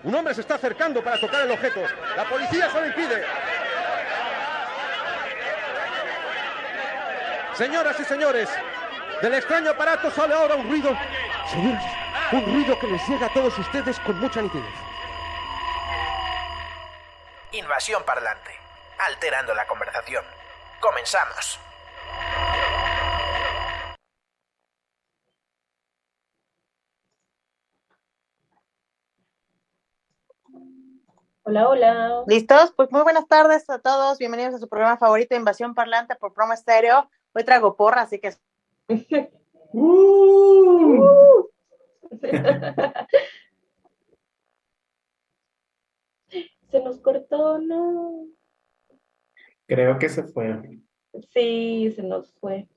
Un hombre se está acercando para tocar el objeto. La policía se lo impide. Señoras y señores, del extraño aparato sale ahora un ruido. Señores, un ruido que les llega a todos ustedes con mucha nitidez. Invasión parlante, alterando la conversación. Comenzamos. Hola, hola. ¿Listos? Pues muy buenas tardes a todos. Bienvenidos a su programa favorito, Invasión Parlante por Promo Estéreo. Hoy traigo porra, así que... Se nos cortó, ¿no? Creo que se fue. Sí, se nos fue.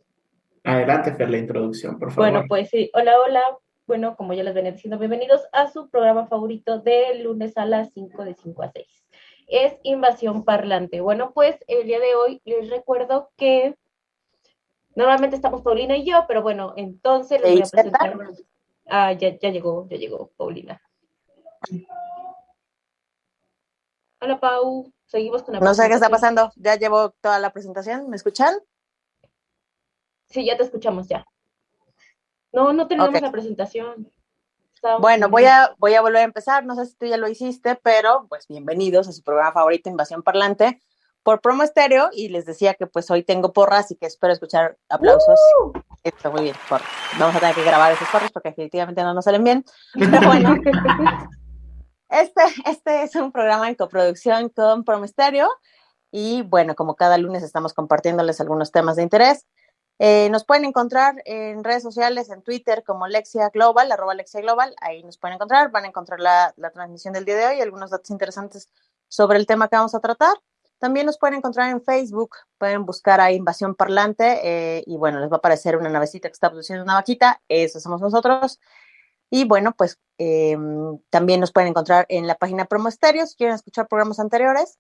Adelante, Fer, la introducción, por favor. Bueno, pues sí. Hola, hola. Bueno, como ya les venía diciendo, bienvenidos a su programa favorito de lunes a las 5 de 5 a 6. Es Invasión Parlante. Bueno, pues el día de hoy les recuerdo que normalmente estamos Paulina y yo, pero bueno, entonces les voy a presentar. Ah, ya llegó Paulina. Hola, Pau. Seguimos con la No sé qué está pasando. Ya llevo toda la presentación. ¿Me escuchan? Sí, ya te escuchamos ya. No terminamos la presentación. Bueno, voy a volver a empezar. No sé si tú ya lo hiciste, pero pues bienvenidos a su programa favorito, Invasión Parlante, por Promo Estéreo. Y les decía que pues hoy tengo porras y que espero escuchar aplausos. Está muy bien, porras. Vamos a tener que grabar esos porras porque definitivamente no nos salen bien. Pero bueno, este es un programa en coproducción con Promo Estéreo. Y bueno, como cada lunes estamos compartiéndoles algunos temas de interés. Nos pueden encontrar en redes sociales, en Twitter como Lexia Global, @LexiaGlobal, ahí nos pueden encontrar, van a encontrar la transmisión del día de hoy y algunos datos interesantes sobre el tema que vamos a tratar. También nos pueden encontrar en Facebook, pueden buscar ahí Invasión Parlante y bueno, les va a aparecer una navecita que está produciendo una vaquita, eso somos nosotros. Y bueno, pues también nos pueden encontrar en la página Promo Estéreo, si quieren escuchar programas anteriores,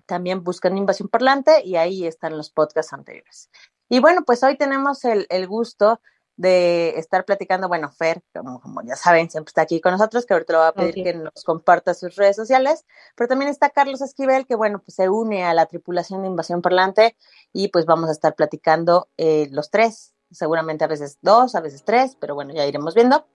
también buscan Invasión Parlante y ahí están los podcasts anteriores. Y bueno, pues hoy tenemos el gusto de estar platicando, bueno, Fer, como ya saben, siempre está aquí con nosotros, que ahorita le voy a pedir que nos comparta sus redes sociales, pero también está Carlos Esquivel, que bueno, pues se une a la tripulación de Invasión Parlante y pues vamos a estar platicando los tres, seguramente a veces dos, a veces tres, pero bueno, ya iremos viendo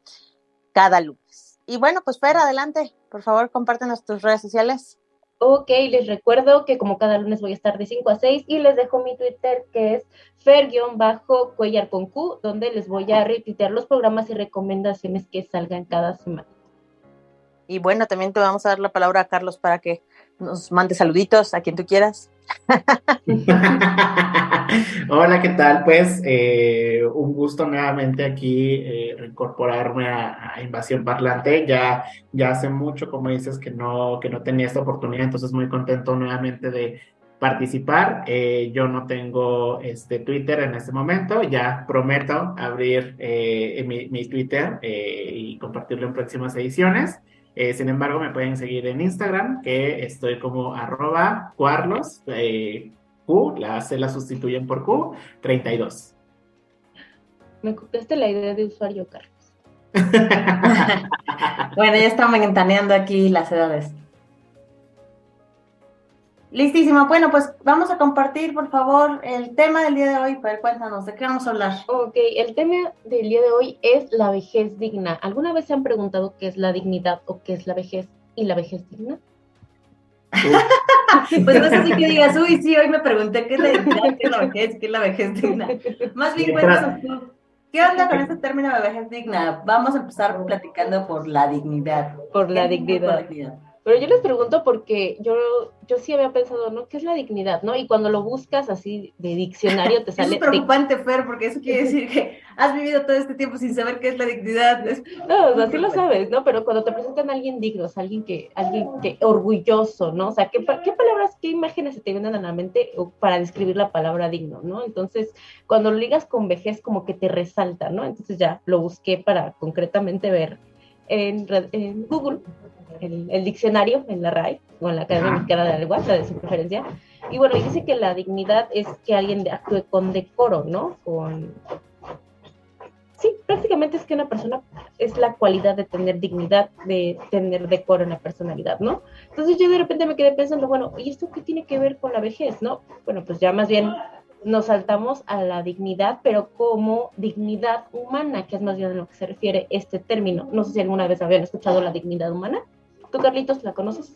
cada lunes. Y bueno, pues Fer, adelante, por favor, compártenos tus redes sociales. Ok, les recuerdo que como cada lunes voy a estar de 5 a 6 y les dejo mi Twitter que es fer_cuellar con Q, donde les voy a retuitear los programas y recomendaciones que salgan cada semana. Y bueno, también te vamos a dar la palabra a Carlos para que nos mande saluditos a quien tú quieras. Hola, ¿qué tal? Pues un gusto nuevamente aquí reincorporarme a Invasión Parlante. Ya hace mucho, como dices, que no tenía esta oportunidad, entonces muy contento nuevamente de participar. Yo no tengo Twitter en este momento, ya prometo abrir mi Twitter y compartirlo en próximas ediciones. Sin embargo, me pueden seguir en Instagram, que estoy como @Cuarlos, Q, la C la sustituyen por Q, 32. Me copiaste la idea de usuario, Carlos. Bueno, ya estamos ventaneando aquí las edades. Listísimo. Bueno, pues vamos a compartir, por favor, el tema del día de hoy. Pero cuéntanos, ¿de qué vamos a hablar? Ok, el tema del día de hoy es la vejez digna. ¿Alguna vez se han preguntado qué es la dignidad o qué es la vejez y la vejez digna? Pues no sé si que digas, uy, sí, hoy me pregunté qué es la dignidad, qué es la vejez, qué es la vejez digna. Más bien, cuéntanos tú, ¿qué onda con este término de vejez digna? Vamos a empezar platicando por la dignidad. Por la dignidad. Pero yo les pregunto porque yo sí había pensado, ¿no? ¿Qué es la dignidad, no? Y cuando lo buscas así de diccionario te sale... Eso es preocupante, Fer, porque eso quiere decir que has vivido todo este tiempo sin saber qué es la dignidad. No, o sea, sí lo sabes, ¿no? Pero cuando te presentan a alguien digno, o sea, alguien que orgulloso, ¿no? O sea, ¿qué palabras, qué imágenes se te vienen a la mente para describir la palabra digno, ¿no? Entonces, cuando lo ligas con vejez, como que te resalta, ¿no? Entonces ya lo busqué para concretamente ver en Google, el diccionario, en la RAE, o en la Academia Mexicana de la Lengua, la de su preferencia, y bueno, dice que la dignidad es que alguien actúe con decoro, ¿no? Sí, prácticamente es que una persona es la cualidad de tener dignidad, de tener decoro en la personalidad, ¿no? Entonces yo de repente me quedé pensando, bueno, ¿y esto qué tiene que ver con la vejez, no? Bueno, pues ya más bien nos saltamos a la dignidad, pero como dignidad humana, que es más bien a lo que se refiere este término. No sé si alguna vez habían escuchado la dignidad humana. ¿Tú, Carlitos, la conoces?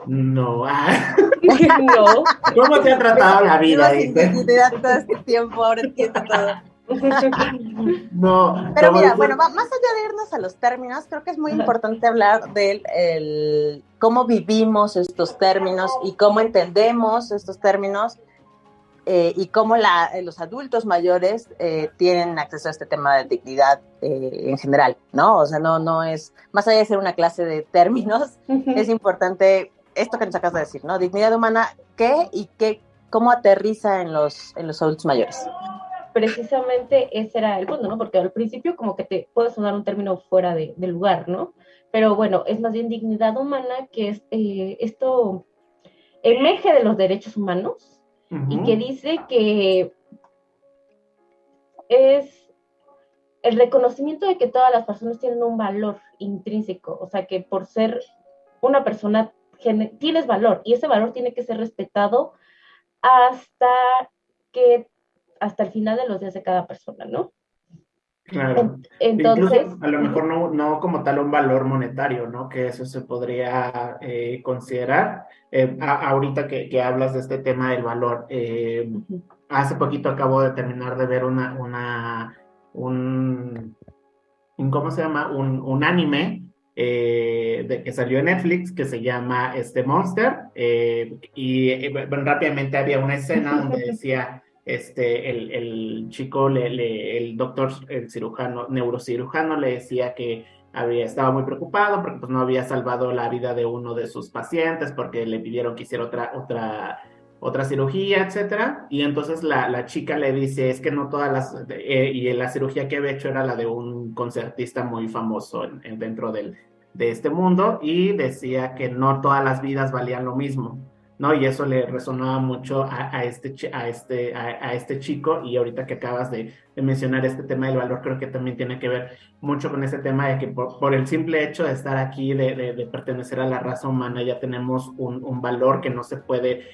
No. No. ¿Cómo te ha tratado la vida? Llevo sin dignidad todo este tiempo, ahora entiendo todo. No, Pero como mira, dices- bueno, más allá de irnos a los términos, creo que es muy importante hablar del cómo vivimos estos términos y cómo entendemos estos términos y cómo los adultos mayores tienen acceso a este tema de dignidad en general, ¿no? O sea, no es, más allá de ser una clase de términos, es importante esto que nos acabas de decir, ¿no? Dignidad humana, ¿qué y cómo aterriza en los adultos mayores? Precisamente ese era el punto, ¿no? Porque al principio como que te puede sonar un término fuera de lugar, ¿no? Pero bueno, es más bien dignidad humana, que es esto emerge de los derechos humanos y que dice que es el reconocimiento de que todas las personas tienen un valor intrínseco, o sea, que por ser una persona tienes valor y ese valor tiene que ser respetado hasta hasta el final de los días de cada persona, ¿no? Claro. Entonces, Incluso a lo mejor no como tal un valor monetario, ¿no? Que eso se podría considerar. Ahorita que hablas de este tema del valor, hace poquito acabo de terminar de ver un ¿cómo se llama? Un anime que salió en Netflix que se llama Monster bueno, rápidamente había una escena donde decía el chico, el doctor, el cirujano, neurocirujano le decía que estaba muy preocupado porque pues, no había salvado la vida de uno de sus pacientes porque le pidieron que hiciera otra cirugía, etcétera, y entonces la chica le dice, es que no todas y la cirugía que había hecho era la de un concertista muy famoso dentro de este mundo, y decía que no todas las vidas valían lo mismo, ¿no? Y eso le resonaba mucho a este chico, y ahorita que acabas de mencionar este tema del valor, creo que también tiene que ver mucho con ese tema de que por el simple hecho de estar aquí, de pertenecer a la raza humana, ya tenemos un valor que no se puede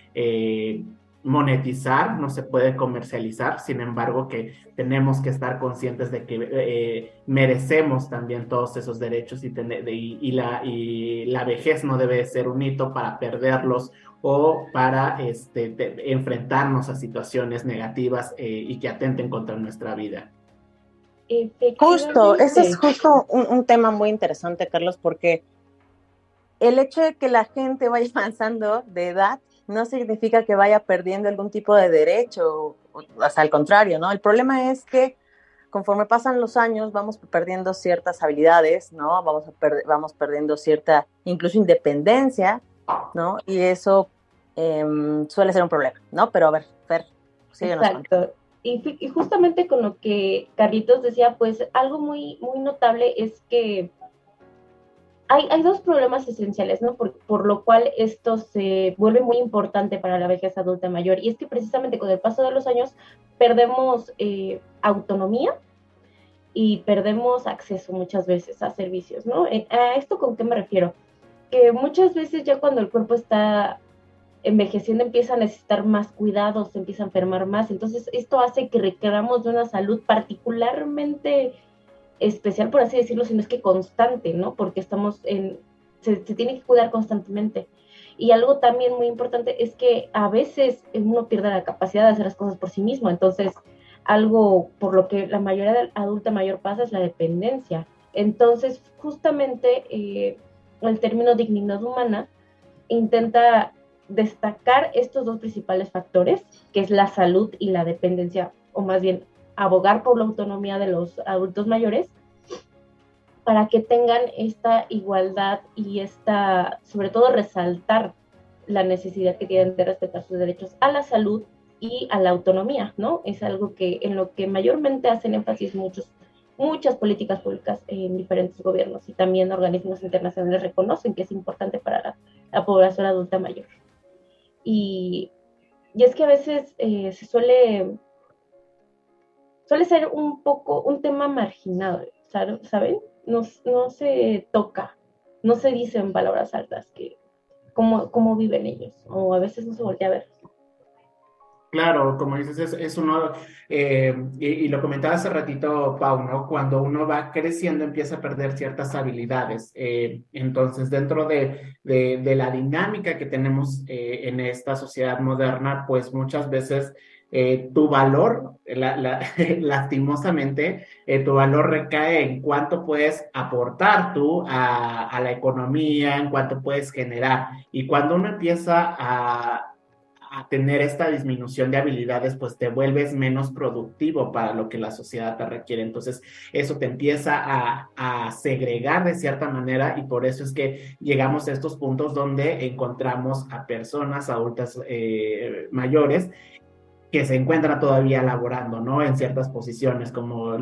monetizar, no se puede comercializar, sin embargo que tenemos que estar conscientes de que merecemos también todos esos derechos y la vejez no debe ser un hito para perderlos o para enfrentarnos a situaciones negativas y que atenten contra nuestra vida. Justo, ese es justo un tema muy interesante, Carlos, porque el hecho de que la gente vaya avanzando de edad no significa que vaya perdiendo algún tipo de derecho, hasta al contrario, ¿no? El problema es que conforme pasan los años vamos perdiendo ciertas habilidades, ¿no? Vamos perdiendo cierta, incluso independencia, ¿no? Y eso suele ser un problema, ¿no? Pero a ver, Fer, síguenos. Exacto. Y justamente con lo que Carlitos decía, pues algo muy, muy notable es que hay dos problemas esenciales, ¿no? Por lo cual esto se vuelve muy importante para la vejez adulta mayor, y es que precisamente con el paso de los años perdemos autonomía y perdemos acceso muchas veces a servicios, ¿no? ¿A esto con qué me refiero? Que muchas veces ya cuando el cuerpo está envejeciendo empieza a necesitar más cuidados, se empieza a enfermar más, entonces esto hace que requeramos de una salud particularmente especial, por así decirlo, sino es que constante, ¿no? Porque se tiene que cuidar constantemente. Y algo también muy importante es que a veces uno pierde la capacidad de hacer las cosas por sí mismo, entonces algo por lo que la mayoría del adulta mayor pasa es la dependencia. Entonces, justamente el término dignidad humana intenta destacar estos dos principales factores, que es la salud y la dependencia, o más bien abogar por la autonomía de los adultos mayores, para que tengan esta igualdad y sobre todo resaltar la necesidad que tienen de respetar sus derechos a la salud y a la autonomía, ¿no? Es algo en lo que mayormente hacen énfasis muchas políticas públicas en diferentes gobiernos, y también organismos internacionales reconocen que es importante para la población adulta mayor. Y es que a veces suele ser un poco un tema marginado, ¿saben? no se toca, no se dice en palabras altas que cómo viven ellos, o a veces no se voltea a ver. Claro, como dices, es uno, y lo comentaba hace ratito, Pau, ¿no? Cuando uno va creciendo empieza a perder ciertas habilidades. Entonces, dentro de la dinámica que tenemos en esta sociedad moderna, pues muchas veces tu valor, lastimosamente, tu valor recae en cuánto puedes aportar tú a la economía, en cuánto puedes generar. Y cuando uno empieza a tener esta disminución de habilidades, pues te vuelves menos productivo para lo que la sociedad te requiere. Entonces, eso te empieza a segregar de cierta manera y por eso es que llegamos a estos puntos donde encontramos a personas adultas mayores que se encuentran todavía laborando, ¿no? En ciertas posiciones, como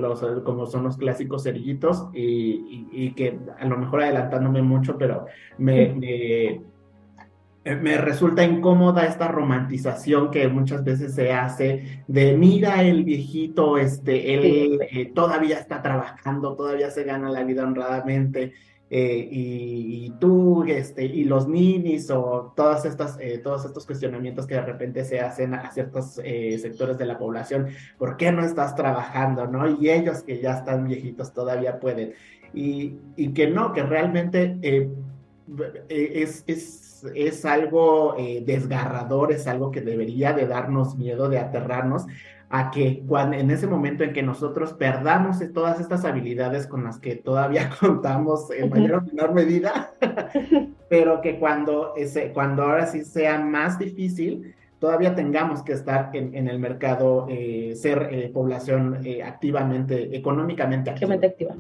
son los clásicos cerillitos, y que a lo mejor adelantándome mucho, pero me resulta incómoda esta romantización que muchas veces se hace de mira el viejito, él todavía está trabajando, todavía se gana la vida honradamente, y tú, y los ninis, o todos estos cuestionamientos que de repente se hacen a ciertos sectores de la población, ¿por qué no estás trabajando, no? Y ellos que ya están viejitos todavía pueden, y que no, que realmente es algo desgarrador, es algo que debería de darnos miedo, de aterrarnos, a que en ese momento en que nosotros perdamos todas estas habilidades con las que todavía contamos en mayor o menor medida, pero que cuando ahora sí sea más difícil, todavía tengamos que estar en el mercado, ser población económicamente activa.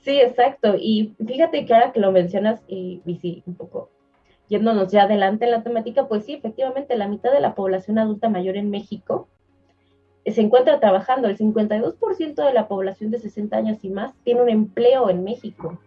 Sí, exacto. Y fíjate que ahora que lo mencionas, y sí, un poco yéndonos ya adelante en la temática, pues sí, efectivamente, la mitad de la población adulta mayor en México se encuentra trabajando. El 52% de la población de 60 años y más tiene un empleo en México.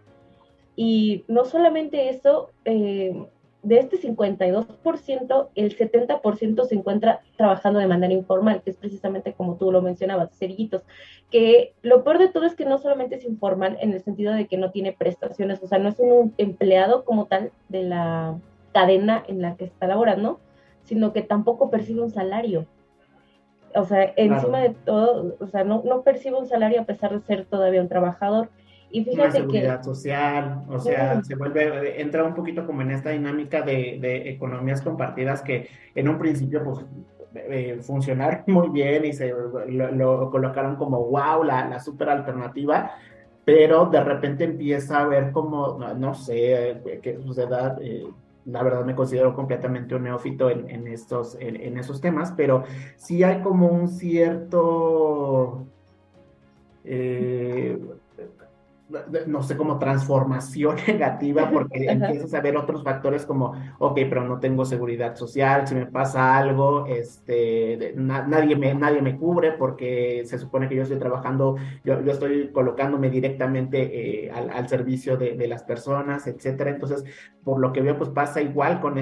Y no solamente eso, de este 52%, el 70% se encuentra trabajando de manera informal, que es precisamente como tú lo mencionabas, cerillitos, que lo peor de todo es que no solamente es informal en el sentido de que no tiene prestaciones, o sea, no es un empleado como tal de la cadena en la que está laborando, sino que tampoco percibe un salario. O sea, encima de todo, o sea, no percibe un salario a pesar de ser todavía un trabajador. Y fíjate una seguridad social, o sea, entra un poquito como en esta dinámica de economías compartidas que en un principio pues funcionaron muy bien y lo colocaron como wow, la super alternativa, pero de repente empieza a ver como, no sé qué suceda. La verdad me considero completamente un neófito en esos temas, pero sí hay como un cierto no sé, como transformación negativa, porque empiezas a ver otros factores como, ok, pero no tengo seguridad social, si me pasa algo, nadie me cubre porque se supone que yo estoy trabajando, yo estoy colocándome directamente al servicio de las personas, etcétera. Entonces, por lo que veo, pues pasa igual con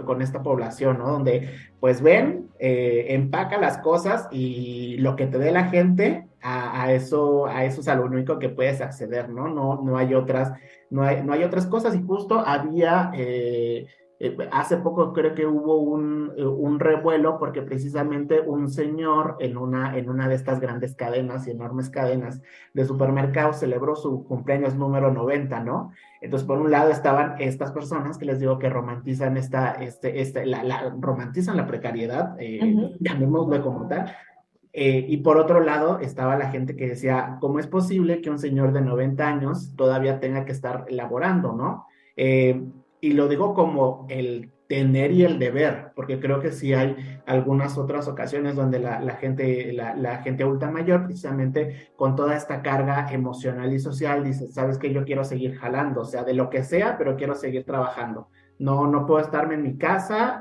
con esta población, ¿no? Donde, pues ven, empaca las cosas y lo que te dé la gente, a eso es a lo único que puedes acceder, ¿no? No hay no hay otras cosas. Y justo había, hace poco creo que hubo un revuelo porque precisamente un señor en una de estas grandes cadenas y enormes cadenas de supermercados celebró su cumpleaños número 90, ¿no? Entonces, por un lado estaban estas personas que les digo que romantizan romantizan la precariedad, llamémoslo como tal. Y por otro lado estaba la gente que decía, ¿cómo es posible que un señor de 90 años todavía tenga que estar laborando, ¿no? Y lo digo como el tener y el deber, porque creo que sí hay algunas otras ocasiones donde la gente adulta mayor, precisamente con toda esta carga emocional y social, dice, ¿sabes qué? Yo quiero seguir jalando, o sea, de lo que sea, pero quiero seguir trabajando. No puedo estarme en mi casa,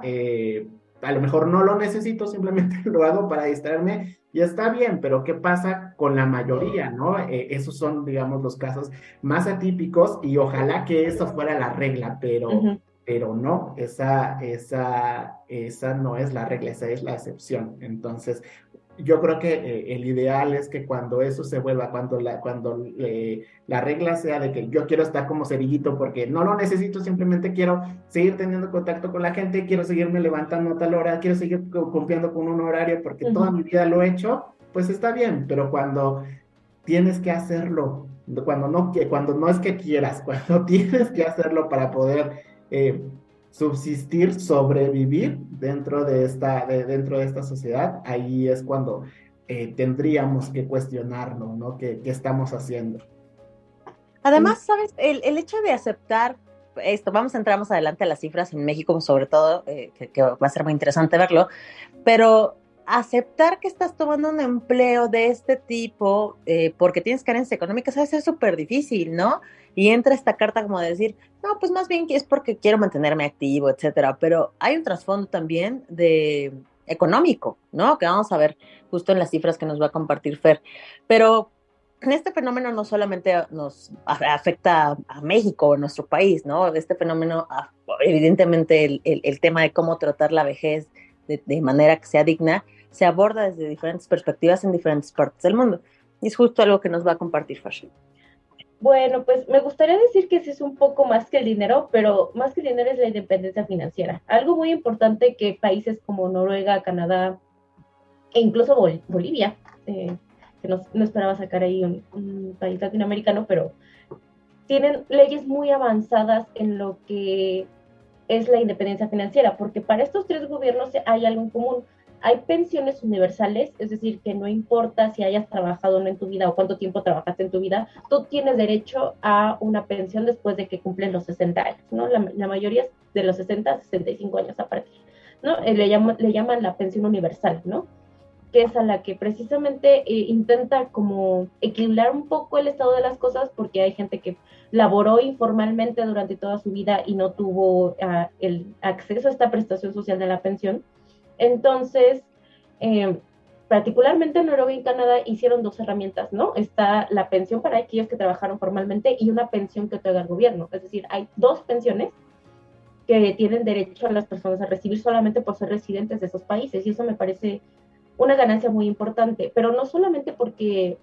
a lo mejor no lo necesito, simplemente lo hago para distraerme y está bien, pero ¿qué pasa con la mayoría, no? Esos son, digamos, los casos más atípicos y ojalá que eso fuera la regla, pero no, esa no es la regla, esa es la excepción. Entonces, yo creo que el ideal es que cuando eso se vuelva, cuando la regla sea de que yo quiero estar como cerillito porque no lo necesito, simplemente quiero seguir teniendo contacto con la gente, quiero seguirme levantando a tal hora, quiero seguir cumpliendo con un horario porque toda mi vida lo he hecho, pues está bien, pero cuando tienes que hacerlo, cuando no es que quieras, cuando tienes que hacerlo para poder subsistir, sobrevivir dentro de esta sociedad, ahí es cuando tendríamos que cuestionarnos, ¿no? ¿Qué estamos haciendo? Además, ¿sabes? El hecho de aceptar esto, vamos a entrar más adelante a las cifras en México, sobre todo, que va a ser muy interesante verlo, pero aceptar que estás tomando un empleo de este tipo porque tienes carencias económicas va a ser súper difícil, ¿no? Y entra esta carta como de decir, no, pues más bien que es porque quiero mantenerme activo, etcétera, pero hay un trasfondo también de económico, ¿no? Que vamos a ver justo en las cifras que nos va a compartir Fer, pero este fenómeno no solamente nos afecta a México o a nuestro país, ¿no? Este fenómeno, evidentemente el tema de cómo tratar la vejez de manera que sea digna, se aborda desde diferentes perspectivas en diferentes partes del mundo. Y es justo algo que nos va a compartir Fashion. Bueno, pues me gustaría decir que sí es un poco más que el dinero, pero más que el dinero es la independencia financiera. Algo muy importante que países como Noruega, Canadá e incluso Bolivia, que no esperaba sacar ahí un país latinoamericano, pero tienen leyes muy avanzadas en lo que es la independencia financiera, porque para estos tres gobiernos hay algo en común. Hay pensiones universales, es decir, que no importa si hayas trabajado o no en tu vida o cuánto tiempo trabajaste en tu vida, tú tienes derecho a una pensión después de que cumplen los 60 años, ¿no? La mayoría de los 60 a 65 años a partir, ¿no? Le llaman la pensión universal, ¿no? Que es a la que precisamente intenta como equilibrar un poco el estado de las cosas, porque hay gente que laboró informalmente durante toda su vida y no tuvo el acceso a esta prestación social de la pensión. Entonces, particularmente en Noruega y Canadá hicieron dos herramientas, ¿no? Está la pensión para aquellos que trabajaron formalmente y una pensión que otorga el gobierno. Es decir, hay dos pensiones que tienen derecho a las personas a recibir solamente por ser residentes de esos países, y eso me parece una ganancia muy importante, pero no solamente porque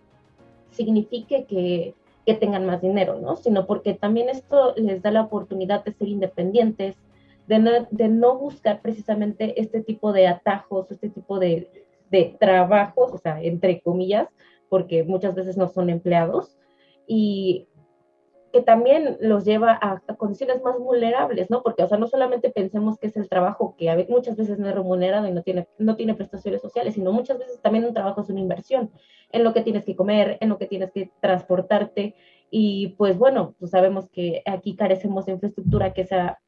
signifique que tengan más dinero, ¿no? Sino porque también esto les da la oportunidad de ser independientes, de no buscar precisamente este tipo de atajos, este tipo de trabajos, o sea, entre comillas, porque muchas veces no son empleados, y que también los lleva a condiciones más vulnerables, ¿no? Porque, o sea, no solamente pensemos que es el trabajo que muchas veces no es remunerado y no tiene prestaciones sociales, sino muchas veces también un trabajo es una inversión en lo que tienes que comer, en lo que tienes que transportarte, y pues bueno, pues sabemos que aquí carecemos de infraestructura que sea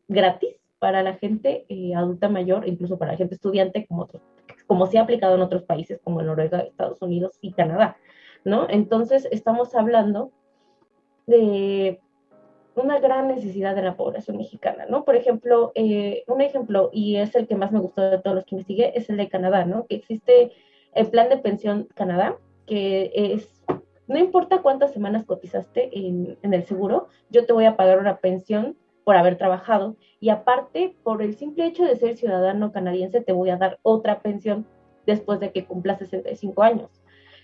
gratis para la gente adulta mayor, incluso para la gente estudiante, como se ha aplicado en otros países como en Noruega, Estados Unidos y Canadá, ¿no? Entonces estamos hablando de una gran necesidad de la población mexicana, ¿no? Por ejemplo, un ejemplo, y es el que más me gustó de todos los que investigué, es el de Canadá, ¿no? Que existe el plan de pensión Canadá, que es, no importa cuántas semanas cotizaste en el seguro, yo te voy a pagar una pensión por haber trabajado, y aparte, por el simple hecho de ser ciudadano canadiense, te voy a dar otra pensión después de que cumplas 65 años.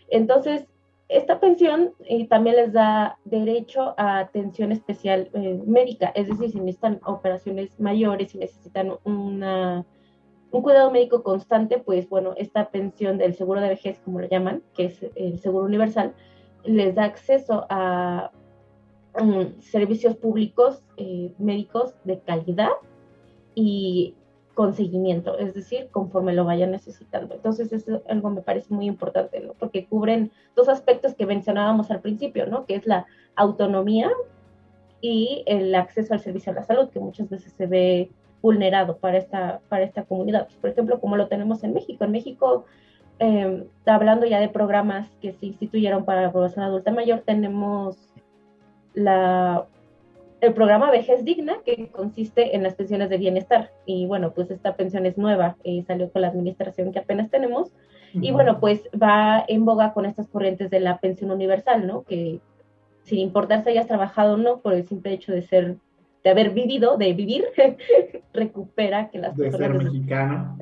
Entonces, esta pensión también les da derecho a atención especial médica, es decir, si necesitan operaciones mayores, si necesitan un cuidado médico constante, pues bueno, esta pensión del seguro de vejez, como lo llaman, que es el seguro universal, les da acceso a servicios públicos médicos de calidad y con seguimiento, es decir, conforme lo vayan necesitando. Entonces, eso algo me parece muy importante, ¿no? Porque cubren dos aspectos que mencionábamos al principio, ¿no? Que es la autonomía y el acceso al servicio a la salud, que muchas veces se ve vulnerado para esta comunidad. Pues, por ejemplo, como lo tenemos en México. En México, hablando ya de programas que se instituyeron para la población adulta mayor, tenemos el programa Vejez Digna, que consiste en las pensiones de bienestar. Y bueno, pues esta pensión es nueva, salió con la administración que apenas tenemos. Y bueno, pues va en boga con estas corrientes de la pensión universal, ¿no? Que sin importar si hayas trabajado o no, por el simple hecho de ser de haber vivido, de vivir, recupera que las De ser personas mexicano.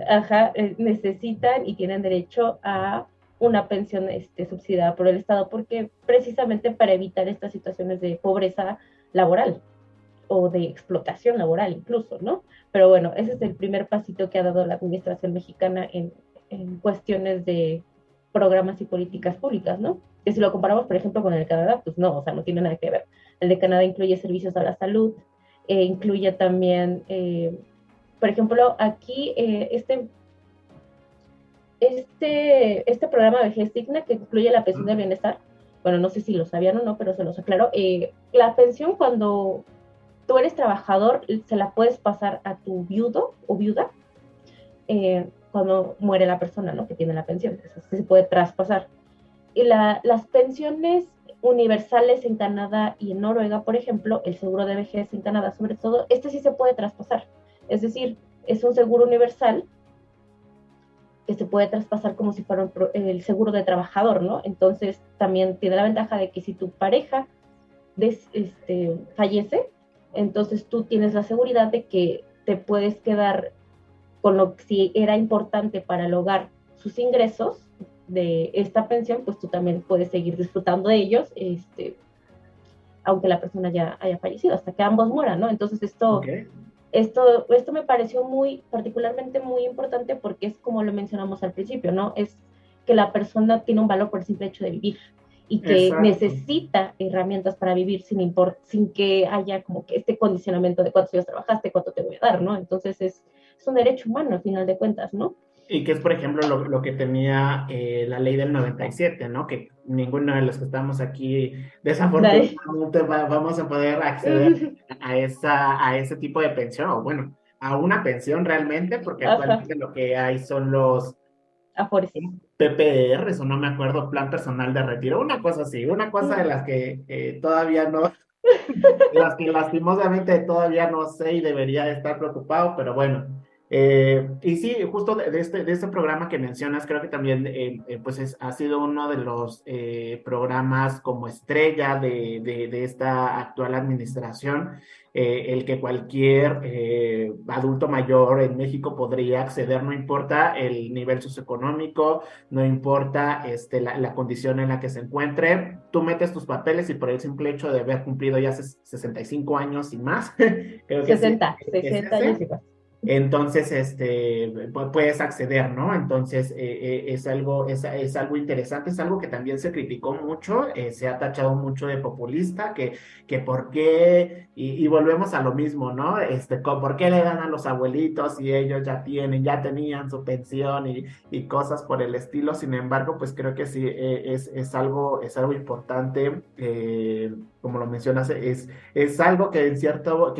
necesitan y tienen derecho a una pensión subsidiada por el Estado, porque precisamente para evitar estas situaciones de pobreza laboral o de explotación laboral incluso, ¿no? Pero bueno, ese es el primer pasito que ha dado la administración mexicana en cuestiones de programas y políticas públicas, ¿no? Que si lo comparamos, por ejemplo, con el de Canadá, pues no, o sea, no tiene nada que ver. El de Canadá incluye servicios a la salud, incluye también, por ejemplo, aquí este programa de Vejez Digna que incluye la pensión de bienestar, bueno, no sé si lo sabían o no, pero se los aclaro, la pensión cuando tú eres trabajador se la puedes pasar a tu viudo o viuda cuando muere la persona, ¿no? Que tiene la pensión, eso se puede traspasar. Y las pensiones universales en Canadá y en Noruega, por ejemplo, el seguro de vejez en Canadá sobre todo, sí se puede traspasar, es decir, es un seguro universal que se puede traspasar como si fuera el seguro de trabajador, ¿no? Entonces también tiene la ventaja de que si tu pareja fallece, entonces tú tienes la seguridad de que te puedes quedar con lo que si era importante para el hogar sus ingresos de esta pensión, pues tú también puedes seguir disfrutando de ellos, aunque la persona ya haya fallecido, hasta que ambos mueran, ¿no? Entonces esto me pareció particularmente muy importante porque es como lo mencionamos al principio, ¿no? Es que la persona tiene un valor por el simple hecho de vivir y que necesita herramientas para vivir sin que haya como que este condicionamiento de cuántos años trabajaste, cuánto te voy a dar, ¿no? Entonces es un derecho humano al final de cuentas, ¿no? Y que es, por ejemplo, lo que tenía la ley del 97, ¿no? Que ninguno de los que estamos aquí, desafortunadamente, vamos a poder acceder a ese tipo de pensión, o bueno, a una pensión realmente, porque actualmente lo que hay son los PPRs, o no me acuerdo, plan personal de retiro, una cosa así, una cosa de las que todavía no, de las que lastimosamente todavía no sé y debería estar preocupado, pero bueno. Y sí, justo de este programa que mencionas, creo que también pues ha sido uno de los programas como estrella de esta actual administración, el que cualquier adulto mayor en México podría acceder, no importa el nivel socioeconómico, no importa la condición en la que se encuentre, tú metes tus papeles y por el simple hecho de haber cumplido ya 65 años y más, creo que 60 años y más. Entonces, puedes acceder, ¿no? Entonces, es algo interesante, es algo que también se criticó mucho, se ha tachado mucho de populista, que por qué, y volvemos a lo mismo, ¿no? ¿Por qué le dan a los abuelitos si ellos ya tenían su pensión y cosas por el estilo? Sin embargo, pues creo que sí, es algo importante, como lo mencionas, es algo que en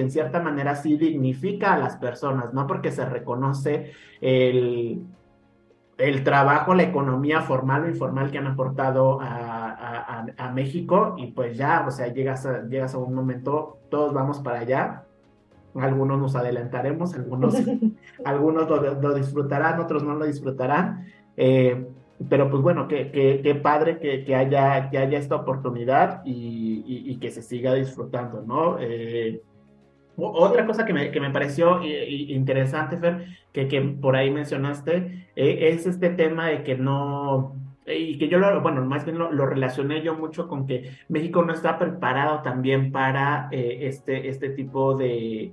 cierta manera sí dignifica a las personas, ¿no? Porque se reconoce el trabajo, la economía formal o informal que han aportado a México, y pues ya, o sea, llegas a un momento, todos vamos para allá, algunos nos adelantaremos, algunos lo disfrutarán, otros no lo disfrutarán, pero pues bueno, qué padre que haya esta oportunidad y que se siga disfrutando, ¿no? Otra cosa que me pareció interesante, Fer, que por ahí mencionaste, es este tema de que no, y que yo más bien lo relacioné yo mucho con que México no está preparado también para este tipo de...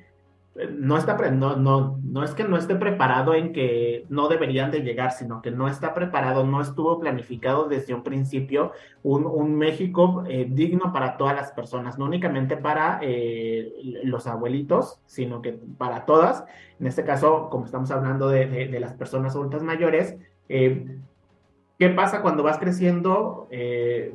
No es que no esté preparado en que no deberían de llegar, sino que no está preparado, no estuvo planificado desde un principio un México digno para todas las personas, no únicamente para los abuelitos, sino que para todas. En este caso, como estamos hablando de las personas adultas mayores, ¿qué pasa cuando vas creciendo?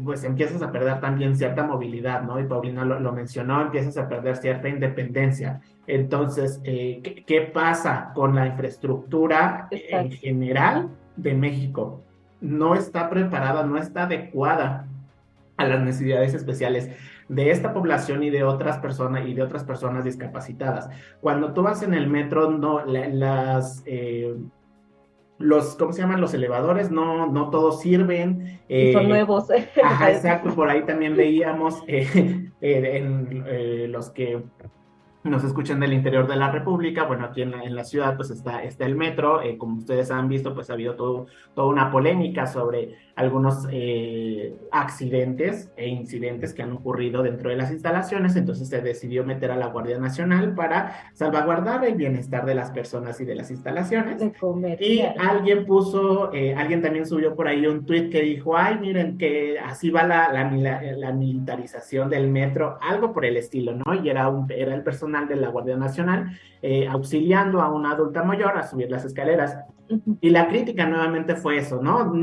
Pues empiezas a perder también cierta movilidad, ¿no? Y Paulina lo mencionó, empiezas a perder cierta independencia. Entonces, ¿qué pasa con la infraestructura en general de México? No está preparada, no está adecuada a las necesidades especiales de esta población y de otras personas discapacitadas. Cuando tú vas en el metro, no, ¿cómo se llaman? Los elevadores, no todos sirven. Son nuevos. Ajá, exacto, por ahí también veíamos los que nos escuchan del interior de la República, bueno, aquí en la ciudad pues está el metro, como ustedes han visto, pues ha habido toda una polémica sobre algunos accidentes e incidentes que han ocurrido dentro de las instalaciones, entonces se decidió meter a la Guardia Nacional para salvaguardar el bienestar de las personas y de las instalaciones. De comer. Y alguien también subió por ahí un tuit que dijo, ay, miren que así va la militarización del metro, algo por el estilo, ¿no? Y era el personal de la Guardia Nacional auxiliando a una adulta mayor a subir las escaleras. Y la crítica nuevamente fue eso, ¿no?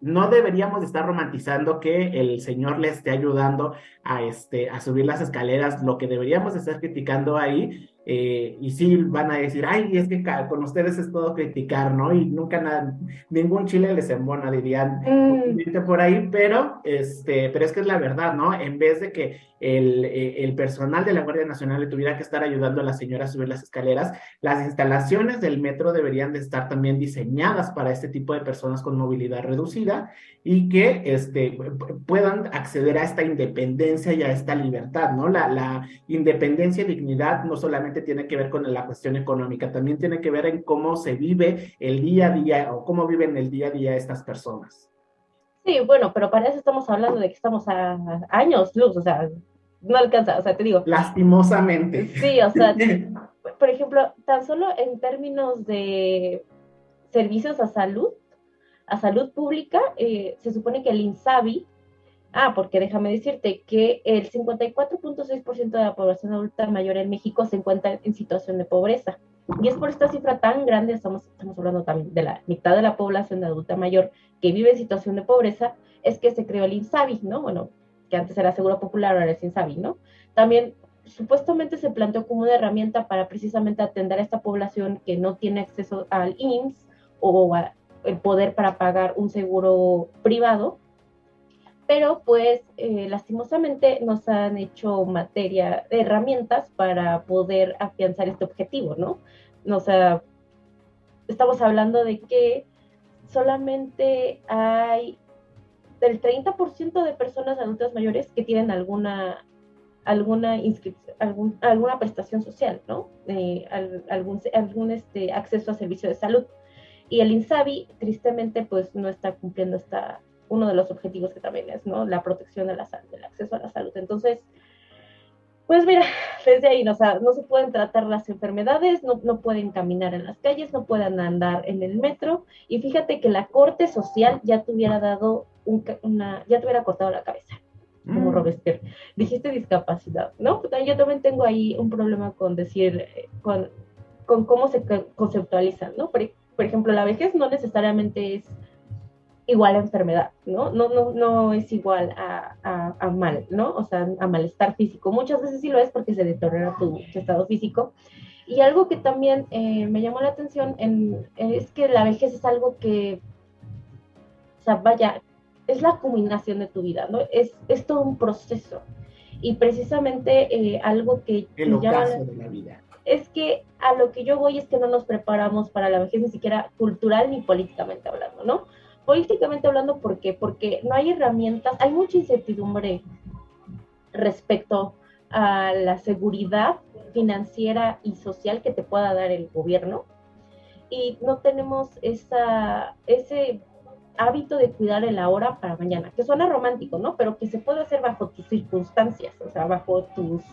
No deberíamos estar romantizando que el señor le esté ayudando a subir las escaleras. Lo que deberíamos estar criticando ahí, y sí van a decir, ay, es que con ustedes es todo criticar, ¿no? Y nunca ningún chile les embona, dirían por ahí, pero es que es la verdad, ¿no? En vez de que el personal de la Guardia Nacional le tuviera que estar ayudando a la señora a subir las escaleras, las instalaciones del metro deberían de estar también diseñadas para este tipo de personas con movilidad reducida y que puedan acceder a esta independencia y a esta libertad, ¿no? La independencia y dignidad no solamente tiene que ver con la cuestión económica, también tiene que ver en cómo se vive el día a día o cómo viven el día a día estas personas. Sí, bueno, pero para eso estamos hablando de que estamos a años luz, o sea, no alcanza, o sea, te digo. Lastimosamente. Sí, o sea, por ejemplo, tan solo en términos de servicios a salud pública, se supone que el INSABI, porque déjame decirte que el 54.6% de la población adulta mayor en México se encuentra en situación de pobreza. Y es por esta cifra tan grande, estamos hablando también de la mitad de la población de adulta mayor que vive en situación de pobreza, es que se creó el INSABI, ¿no? Bueno, que antes era Seguro Popular, ahora es INSABI, ¿no? También supuestamente se planteó como una herramienta para precisamente atender a esta población que no tiene acceso al IMSS o el poder para pagar un seguro privado, pero pues lastimosamente nos han hecho materia de herramientas para poder afianzar este objetivo, ¿no? O sea, estamos hablando de que solamente hay del 30% de personas adultas mayores que tienen alguna inscripción, alguna prestación social, ¿no? Algún acceso a servicio de salud. Y el INSABI, tristemente, pues no está cumpliendo uno de los objetivos que también es, ¿no? La protección de la salud, el acceso a la salud. Entonces, pues mira, desde ahí, o sea, no se pueden tratar las enfermedades, no pueden caminar en las calles, no pueden andar en el metro, y fíjate que la corte social ya te hubiera dado ya te hubiera cortado la cabeza, como Robespierre. Dijiste discapacidad, ¿no? Yo también tengo ahí un problema con decir, con cómo se conceptualizan, ¿no? Por ejemplo, la vejez no necesariamente es igual a enfermedad, ¿no? No es igual a mal, ¿no? O sea, a malestar físico. Muchas veces sí lo es porque se deteriora tu estado físico. Y algo que también me llamó la atención es que la vejez es algo que, o sea, vaya, es la culminación de tu vida, ¿no? Es todo un proceso. Y precisamente algo que el ocaso de la vida. Es que a lo que yo voy es que no nos preparamos para la vejez, ni siquiera cultural ni políticamente hablando, ¿no? Políticamente hablando, ¿por qué? Porque no hay herramientas, hay mucha incertidumbre respecto a la seguridad financiera y social que te pueda dar el gobierno, y no tenemos ese hábito de cuidar el ahora para mañana, que suena romántico, ¿no? Pero que se puede hacer bajo tus circunstancias, o sea, bajo tus,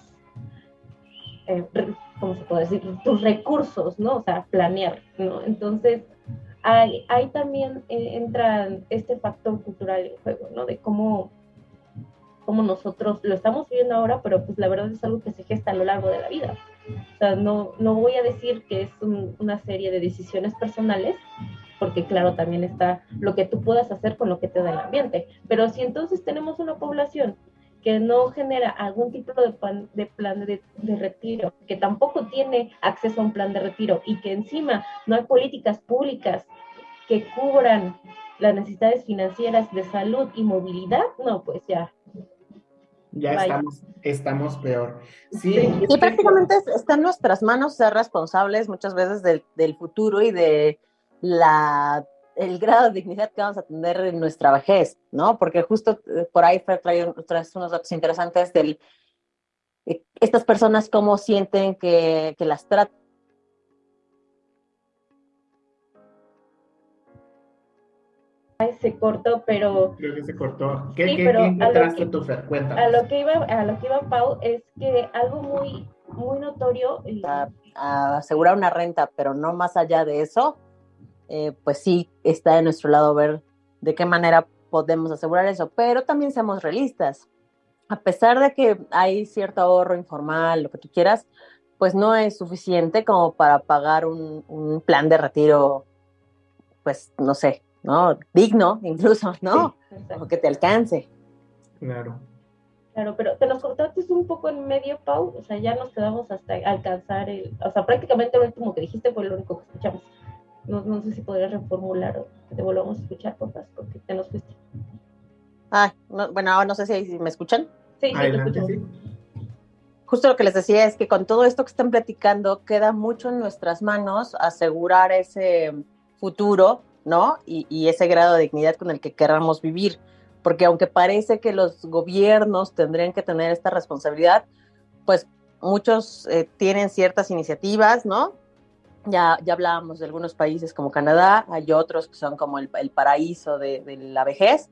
¿cómo se puede decir? Tus recursos, ¿no? O sea, planear, ¿no? Entonces, ahí también entra este factor cultural en juego, ¿no? De cómo nosotros lo estamos viviendo ahora, pero pues la verdad es algo que se gesta a lo largo de la vida. O sea, no voy a decir que es una serie de decisiones personales, porque claro, también está lo que tú puedas hacer con lo que te da el ambiente. Pero si entonces tenemos una población que no genera algún tipo de plan de retiro, que tampoco tiene acceso a un plan de retiro, y que encima no hay políticas públicas que cubran las necesidades financieras de salud y movilidad, no, pues ya estamos peor. Sí, y prácticamente está en nuestras manos ser responsables muchas veces del futuro y de el grado de dignidad que vamos a tener en nuestra vejez, ¿no? Porque justo por ahí traes unos datos interesantes estas personas cómo sienten que las tratan. Se cortó, pero Creo que se cortó. sí, ¿Qué pero encontraste tú, Fer? a Cuéntanos. lo que iba Pau es que algo muy, muy notorio, A asegurar una renta, pero no más allá de eso, pues sí está de nuestro lado ver de qué manera podemos asegurar eso, pero también seamos realistas. A pesar de que hay cierto ahorro informal, lo que tú quieras, pues no es suficiente como para pagar un plan de retiro, pues no sé, ¿no? Digno incluso, ¿no? sí, exacto. O que te alcance. Claro. Claro, pero te nos cortaste un poco en medio, Pau, o sea, ya nos quedamos hasta alcanzar o sea, prácticamente lo último que dijiste fue lo único que escuchamos. No sé si podrías reformular o que te volvamos a escuchar, papás, porque te nos fuiste. No, bueno, ahora no sé si me escuchan. Sí, te Adelante, escuchamos. sí. Justo lo que les decía es que con todo esto que están platicando, queda mucho en nuestras manos asegurar ese futuro, ¿no? Y ese grado de dignidad con el que queramos vivir. Porque aunque parece que los gobiernos tendrían que tener esta responsabilidad, pues muchos tienen ciertas iniciativas, ¿no? Ya hablábamos de algunos países como Canadá, hay otros que son como el paraíso de la vejez,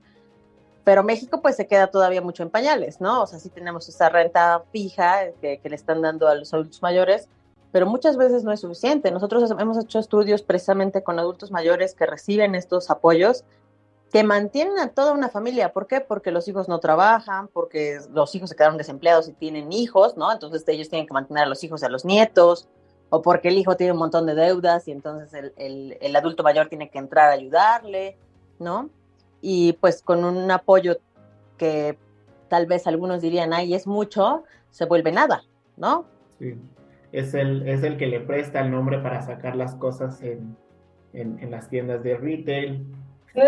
pero México pues se queda todavía mucho en pañales, ¿no? O sea, sí tenemos esa renta fija que le están dando a los adultos mayores, pero muchas veces no es suficiente. Nosotros hemos hecho estudios precisamente con adultos mayores que reciben estos apoyos que mantienen a toda una familia. ¿Por qué? Porque los hijos no trabajan, porque los hijos se quedaron desempleados y tienen hijos, ¿no? Entonces ellos tienen que mantener a los hijos y a los nietos, o porque el hijo tiene un montón de deudas y entonces el adulto mayor tiene que entrar a ayudarle, ¿no? Y pues con un apoyo que tal vez algunos dirían, ay, es mucho, se vuelve nada, ¿no? Sí. Es el que le presta el nombre para sacar las cosas en las tiendas de retail. Sí,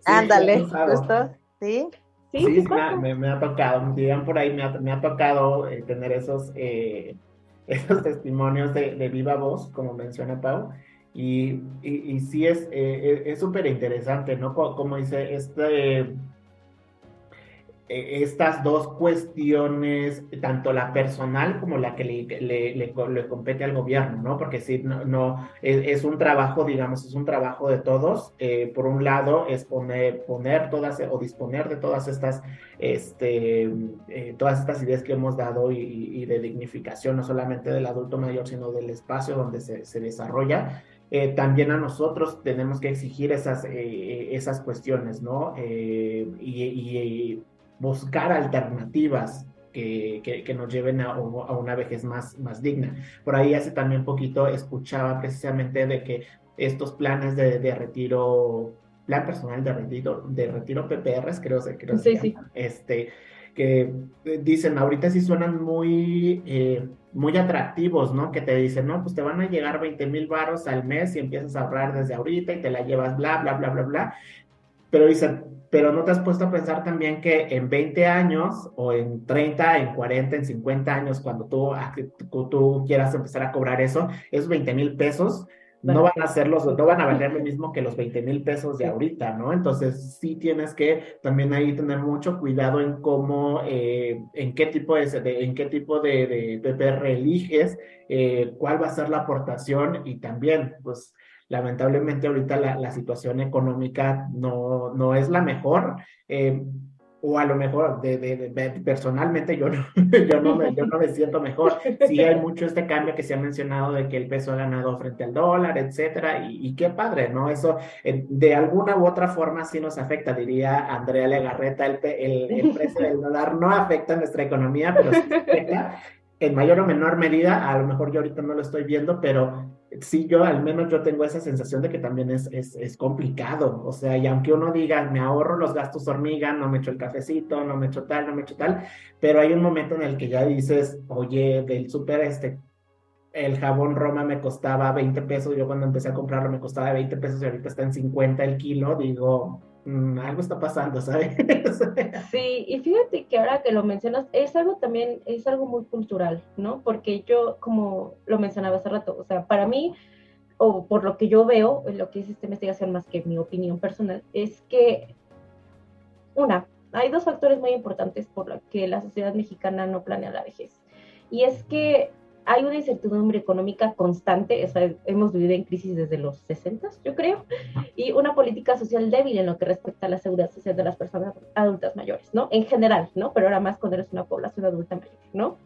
Ándale, lo he usado. justo, ¿sí? Sí, sí, pasa. me ha tocado, digan por ahí, me ha tocado tener esos testimonios de viva voz, como menciona Pau, y sí es súper interesante, ¿no? Como dice, estas dos cuestiones, tanto la personal como la que le compete al gobierno, ¿no? Porque sí, es un trabajo, digamos, es un trabajo de todos. Por un lado, es poner todas o disponer de todas estas ideas que hemos dado y de dignificación, no solamente del adulto mayor, sino del espacio donde se desarrolla. También a nosotros tenemos que exigir esas cuestiones, ¿no? Y buscar alternativas que nos lleven a una vejez más digna. Por ahí hace también poquito escuchaba precisamente de que estos planes de retiro, plan personal de retiro PPRs, creo que se Sí. llaman, que dicen, ahorita sí suenan muy atractivos, ¿no? Que te dicen, no, pues te van a llegar 20,000 varos al mes y empiezas a ahorrar desde ahorita y te la llevas, bla, bla, bla, bla, bla. Pero dicen, pero no te has puesto a pensar también que en 20 años o en 30, en 40, en 50 años, cuando tú quieras empezar a cobrar eso, esos 20,000 pesos no van a valer lo mismo que los 20,000 pesos de ahorita, ¿no? Entonces sí tienes que también ahí tener mucho cuidado en cómo, en qué tipo de PPR eliges, cuál va a ser la aportación y también, pues, lamentablemente ahorita la situación económica no es la mejor, o a lo mejor personalmente yo no me siento mejor. Sí hay mucho este cambio que se ha mencionado de que el peso ha ganado frente al dólar, etcétera, y qué padre, ¿no? Eso de alguna u otra forma sí nos afecta, diría Andrea Legarreta, el precio del dólar no afecta a nuestra economía, pero sí afecta en mayor o menor medida. A lo mejor yo ahorita no lo estoy viendo, pero sí, al menos yo tengo esa sensación de que también es complicado. O sea, y aunque uno diga, me ahorro los gastos hormiga, no me echo el cafecito, no me echo tal, no me echo tal, pero hay un momento en el que ya dices, oye, del súper el jabón Roma me costaba 20 pesos, yo cuando empecé a comprarlo me costaba 20 pesos y ahorita está en 50 el kilo, digo, algo está pasando, ¿sabes? Sí, y fíjate que ahora que lo mencionas, es algo muy cultural, ¿no? Porque yo, como lo mencionaba hace rato, o sea, para mí, o por lo que yo veo, lo que es esta investigación más que mi opinión personal, es que, hay dos factores muy importantes por los que la sociedad mexicana no planea la vejez. y es que hay una incertidumbre económica constante, o sea, hemos vivido en crisis desde los 60, yo creo, y una política social débil en lo que respecta a la seguridad social de las personas adultas mayores, ¿no? En general, ¿no? Pero ahora más cuando eres una población adulta mayor, ¿no?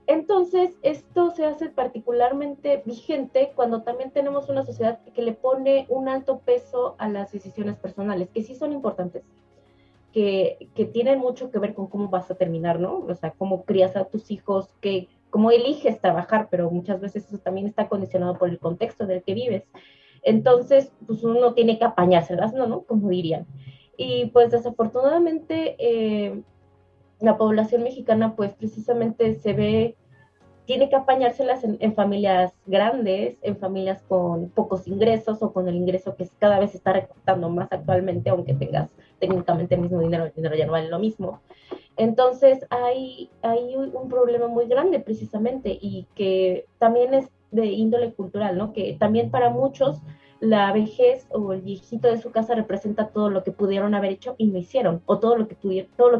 Entonces, esto se hace particularmente vigente cuando también tenemos una sociedad que le pone un alto peso a las decisiones personales, que sí son importantes, que tienen mucho que ver con cómo vas a terminar, ¿no? O sea, cómo crías a tus hijos, cómo eliges trabajar, pero muchas veces eso también está condicionado por el contexto en el que vives. Entonces, pues uno tiene que apañárselas, ¿no? Como dirían. Y pues desafortunadamente la población mexicana pues precisamente tiene que apañárselas en familias grandes, en familias con pocos ingresos o con el ingreso que cada vez se está recortando más actualmente, aunque tengas técnicamente el mismo dinero, el dinero ya no vale lo mismo. Entonces hay un problema muy grande precisamente y que también es de índole cultural, ¿no? Que también para muchos la vejez o el viejito de su casa representa todo lo que pudieron haber hecho y no hicieron, o todo lo que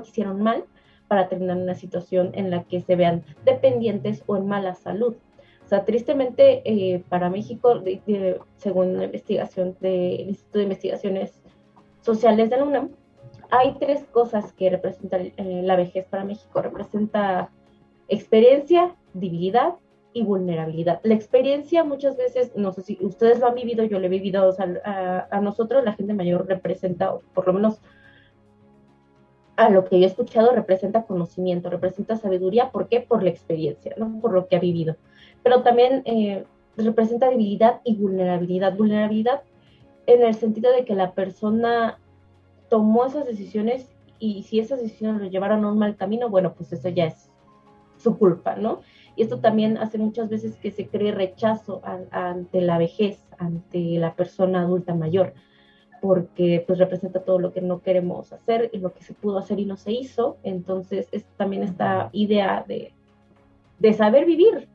hicieron mal para terminar en una situación en la que se vean dependientes o en mala salud. O sea, tristemente para México, según una investigación del Instituto de Investigaciones Sociales de la UNAM, hay 3 cosas que representan la vejez para México. Representa experiencia, debilidad y vulnerabilidad. La experiencia muchas veces, no sé si ustedes lo han vivido, yo lo he vivido, o sea, a nosotros la gente mayor representa, o por lo menos a lo que yo he escuchado, representa conocimiento, representa sabiduría. ¿Por qué? Por la experiencia, ¿no? Por lo que ha vivido. Pero también representa debilidad y vulnerabilidad. Vulnerabilidad en el sentido de que la persona tomó esas decisiones y si esas decisiones lo llevaron a un mal camino, bueno, pues eso ya es su culpa, ¿no? Y esto también hace muchas veces que se cree rechazo ante la vejez, ante la persona adulta mayor, porque pues representa todo lo que no queremos hacer y lo que se pudo hacer y no se hizo. Entonces es también esta idea de saber vivir,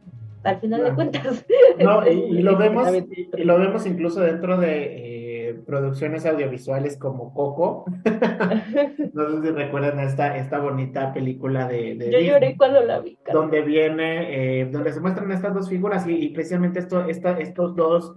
al final de cuentas. No, y lo vemos incluso dentro de producciones audiovisuales como Coco. No sé si recuerdan esta bonita película de Yo Disney, lloré cuando la vi, donde donde se muestran estas 2 figuras y precisamente estos dos,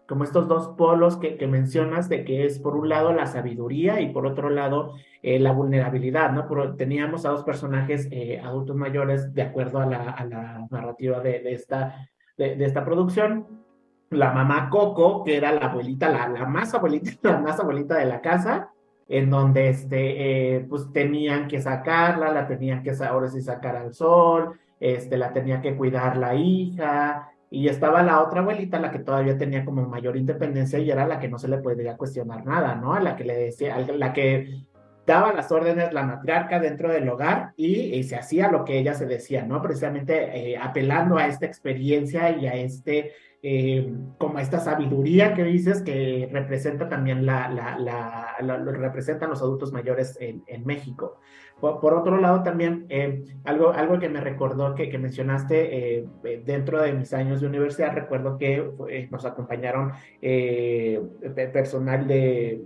como estos 2 polos que mencionas, de que es por un lado la sabiduría y por otro lado la vulnerabilidad, ¿no? Teníamos a 2 personajes adultos mayores de acuerdo a la narrativa de esta producción. La mamá Coco, que era la abuelita, la más abuelita, la más abuelita de la casa, en donde pues tenían que sacarla, la tenían que ahora sí sacar al sol, la tenía que cuidar la hija, y estaba la otra abuelita, la que todavía tenía como mayor independencia y era la que no se le podía cuestionar nada, ¿no? A la que le decía, la que daba las órdenes, la matriarca dentro del hogar y se hacía lo que ella se decía, ¿no? Precisamente apelando a esta experiencia y a como esta sabiduría que dices que representa también lo representan los adultos mayores en México. Por otro lado también, algo que me recordó que mencionaste dentro de mis años de universidad, recuerdo que nos acompañaron personal de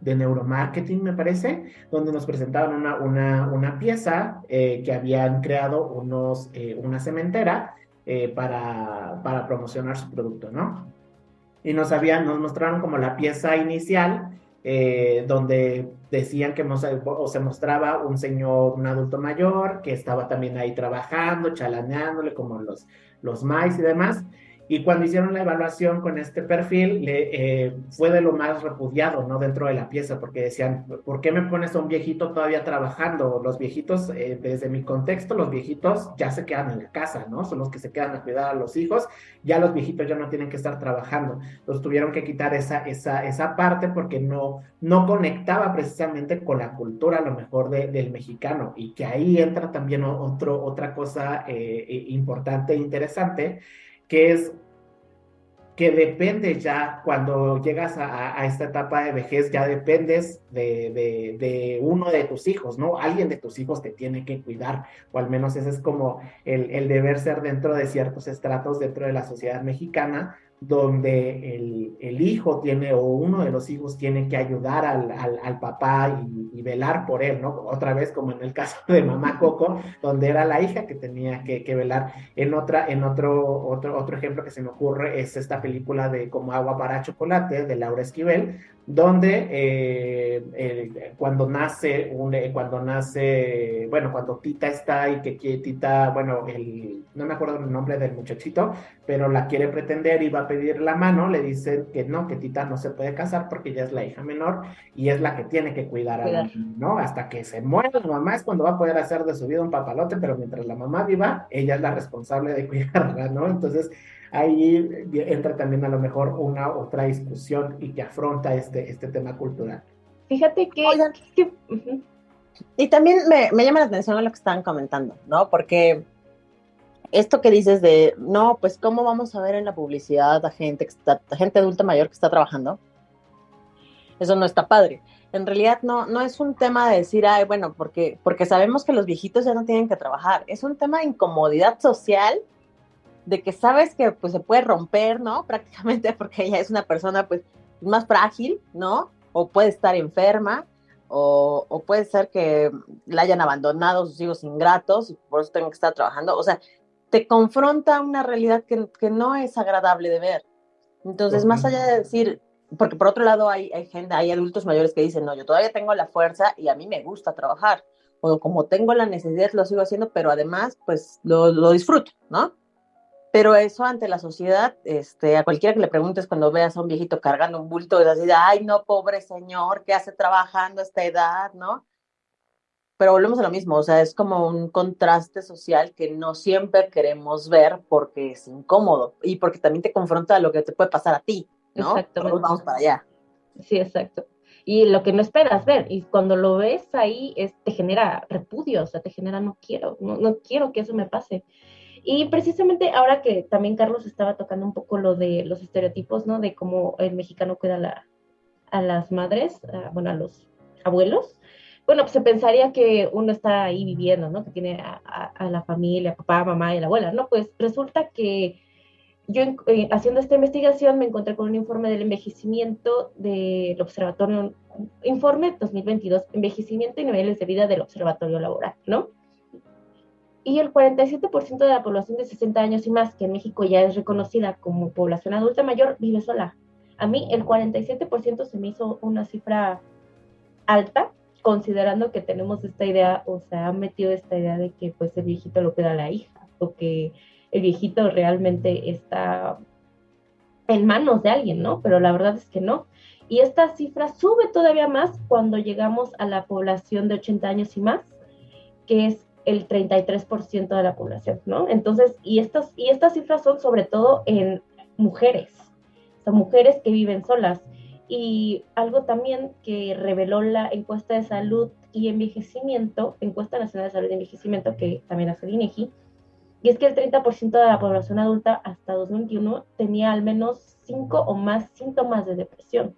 neuromarketing, me parece, donde nos presentaban una pieza que habían creado una cementera para promocionar su producto, ¿no? Y nos mostraron como la pieza inicial, donde decían que se mostraba un señor, un adulto mayor, que estaba también ahí trabajando, chalaneándole como los maíz y demás. Y cuando hicieron la evaluación con este perfil, fue de lo más repudiado, ¿no? Dentro de la pieza, porque decían, ¿por qué me pones a un viejito todavía trabajando? Los viejitos, desde mi contexto, los viejitos ya se quedan en la casa, ¿no? Son los que se quedan a cuidar a los hijos, ya los viejitos ya no tienen que estar trabajando. Los tuvieron que quitar esa parte porque no conectaba precisamente con la cultura, a lo mejor, del mexicano, y que ahí entra también otra cosa importante e interesante, que es que depende ya, cuando llegas a esta etapa de vejez, ya dependes de uno de tus hijos, ¿no? Alguien de tus hijos te tiene que cuidar, o al menos ese es como el deber ser dentro de ciertos estratos dentro de la sociedad mexicana, donde el hijo tiene, o uno de los hijos tiene que ayudar al papá y velar por él, ¿no? Otra vez, como en el caso de Mamá Coco, donde era la hija que tenía que velar. Otro ejemplo que se me ocurre es esta película de Como agua para chocolate, de Laura Esquivel, donde cuando Tita está y que Tita, bueno, no me acuerdo el nombre del muchachito, pero la quiere pretender y va a pedir la mano, le dicen que no, que Tita no se puede casar porque ella es la hija menor y es la que tiene que cuidar a la mamá, ¿no? Hasta que se muera la mamá es cuando va a poder hacer de su vida un papalote, pero mientras la mamá viva, ella es la responsable de cuidarla, ¿no? Entonces, ahí entra también a lo mejor una otra discusión y que afronta este tema cultural. Fíjate que... Oigan, y también me llama la atención lo que estaban comentando, ¿no? Porque esto que dices de, no, pues cómo vamos a ver en la publicidad a gente adulta mayor que está trabajando, eso no está padre. En realidad no es un tema de decir, ay, bueno, porque sabemos que los viejitos ya no tienen que trabajar, es un tema de incomodidad social, de que sabes que pues se puede romper, ¿no? Prácticamente porque ella es una persona pues más frágil, ¿no? O puede estar enferma, o puede ser que la hayan abandonado sus hijos ingratos y por eso tengo que estar trabajando. O sea, te confronta una realidad que no es agradable de ver. Entonces, más allá de decir, porque por otro lado hay adultos mayores que dicen, no, yo todavía tengo la fuerza y a mí me gusta trabajar, o como tengo la necesidad lo sigo haciendo, pero además pues lo disfruto, ¿no? Pero eso ante la sociedad, a cualquiera que le preguntes cuando veas a un viejito cargando un bulto, es así de, ay, no, pobre señor, ¿qué hace trabajando a esta edad, no? Pero volvemos a lo mismo, o sea, es como un contraste social que no siempre queremos ver porque es incómodo y porque también te confronta a lo que te puede pasar a ti, ¿no? Exactamente. Todos vamos para allá. Sí, exacto. Y lo que no esperas ver, y cuando lo ves ahí, te genera repudio, o sea, te genera no quiero que eso me pase. Y precisamente ahora que también Carlos estaba tocando un poco lo de los estereotipos, ¿no? De cómo el mexicano cuida a las madres, bueno, a los abuelos. Bueno, pues se pensaría que uno está ahí viviendo, ¿no? Que tiene a la familia, papá, mamá y la abuela, ¿no? Pues resulta que yo haciendo esta investigación me encontré con un informe del envejecimiento del Observatorio, informe 2022, envejecimiento y niveles de vida del Observatorio Laboral, ¿no? Y el 47% de la población de 60 años y más, que en México ya es reconocida como población adulta mayor, vive sola. A mí el 47% se me hizo una cifra alta, considerando que tenemos esta idea, o sea, han metido esta idea de que pues el viejito lo cuida la hija, o que el viejito realmente está en manos de alguien, ¿no? Pero la verdad es que no. Y esta cifra sube todavía más cuando llegamos a la población de 80 años y más, que es el 33% de la población, ¿no? Entonces, y estas cifras son sobre todo en mujeres, o sea, mujeres que viven solas. Y algo también que reveló la encuesta de salud y envejecimiento, encuesta nacional de salud y envejecimiento, que también hace el INEGI, y es que el 30% de la población adulta hasta 2021 tenía al menos 5 o más síntomas de depresión.